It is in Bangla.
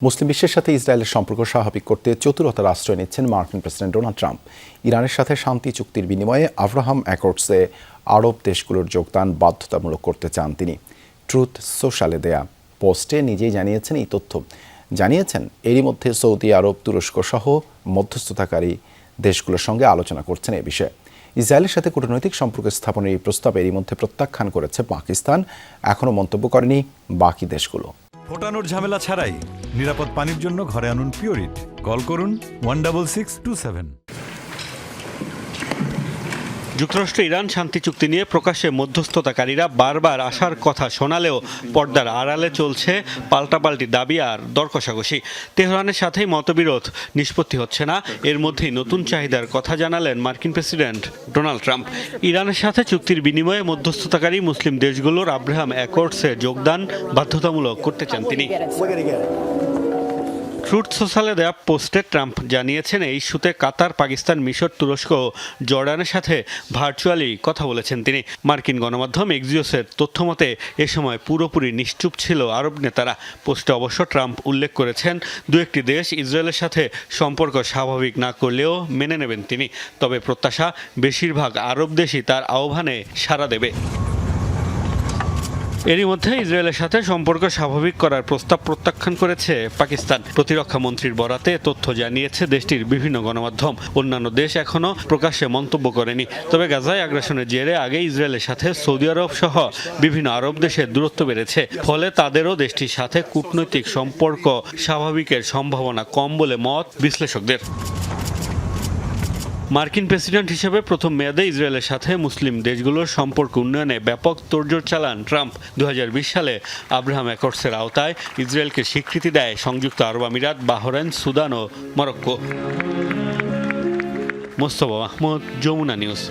মুসলিম বিশ্বের সাথে ইসরায়েলের সম্পর্ক স্বাভাবিক করতে চতুরতার আশ্রয় নিচ্ছেন মার্কিন প্রেসিডেন্ট ডোনাল্ড ট্রাম্প। ইরানের সাথে শান্তি চুক্তির বিনিময়ে আব্রাহাম অ্যাকর্ডসে আরব দেশগুলোর যোগদান বাধ্যতামূলক করতে চান তিনি। ট্রুথ সোশ্যালে দেয়া পোস্টে নিজেই জানিয়েছেন এই তথ্য। জানিয়েছেন এরই মধ্যে সৌদি আরব, তুরস্ক সহ মধ্যস্থতাকারী দেশগুলোর সঙ্গে আলোচনা করছেন এ বিষয়ে। ইসরায়েলের সাথে কূটনৈতিক সম্পর্ক স্থাপনের এই প্রস্তাব এরই মধ্যে প্রত্যাখ্যান করেছে পাকিস্তান। এখনও মন্তব্য করেনি বাকি দেশগুলো। ফোটানোর ঝামেলা ছাড়াই নিরাপদ পানির জন্য ঘরে আনুন পিওরিট। কল করুন 16627। যুক্তরাষ্ট্র ইরান শান্তি চুক্তি নিয়ে প্রকাশ্যে মধ্যস্থতাকারীরা বারবার আসার কথা শোনালেও পর্দার আড়ালে চলছে পাল্টাপাল্টি দাবি আর দরকষাকষি। তেহরানের সাথেই মতবিরোধ নিষ্পত্তি হচ্ছে না। এর মধ্যেই নতুন চাহিদার কথা জানালেন মার্কিন প্রেসিডেন্ট ডোনাল্ড ট্রাম্প। ইরানের সাথে চুক্তির বিনিময়ে মধ্যস্থতাকারী মুসলিম দেশগুলোর আব্রাহাম অ্যাকর্ডসে যোগদান বাধ্যতামূলক করতে চান তিনি। ট্রুথ সোশ্যালে দেয়া পোস্টে ট্রাম্প জানিয়েছেন এই ইস্যুতে কাতার, পাকিস্তান, মিশর, তুরস্ক ও জর্ডানের সাথে ভার্চুয়ালি কথা বলেছেন তিনি। মার্কিন গণমাধ্যম এক্সিওসের তথ্যমতে এ সময় পুরোপুরি নিশ্চুপ ছিল আরব নেতারা। পোস্টে অবশ্য ট্রাম্প উল্লেখ করেছেন দু একটি দেশ ইসরায়েলের সাথে সম্পর্ক স্বাভাবিক না করলেও মেনে নেবেন তিনি। তবে প্রত্যাশা বেশিরভাগ আরব দেশই তার আহ্বানে সাড়া দেবে। এরই মধ্যে ইসরায়েলের সাথে সম্পর্ক স্বাভাবিক করার প্রস্তাব প্রত্যাখ্যান করেছে পাকিস্তান। প্রতিরক্ষা মন্ত্রীর বরাতে তথ্য জানিয়েছে দেশটির বিভিন্ন গণমাধ্যম। অন্যান্য দেশ এখনও প্রকাশ্যে মন্তব্য করেনি। তবে গাজায় আগ্রাসনের জেরে আগে ইসরায়েলের সাথে সৌদি আরব সহ বিভিন্ন আরব দেশের দূরত্ব বেড়েছে। ফলে তাদেরও দেশটির সাথে কূটনৈতিক সম্পর্ক স্বাভাবিকের সম্ভাবনা কম বলে মত বিশ্লেষকদের। মার্কিন প্রেসিডেন্ট হিসেবে প্রথম মেয়াদে ইসরায়েলের সাথে মুসলিম দেশগুলোর সম্পর্ক উন্নয়নে ব্যাপক তোড়জোড় চালান ট্রাম্প। 2020 সালে আব্রাহাম অ্যাকর্ডসের আওতায় ইসরায়েলকে স্বীকৃতি দেয় সংযুক্ত আরব আমিরাত, বাহরাইন, সুদান ও মরক্কো। মোস্তফা মাহমুদ, যমুনা নিউজ।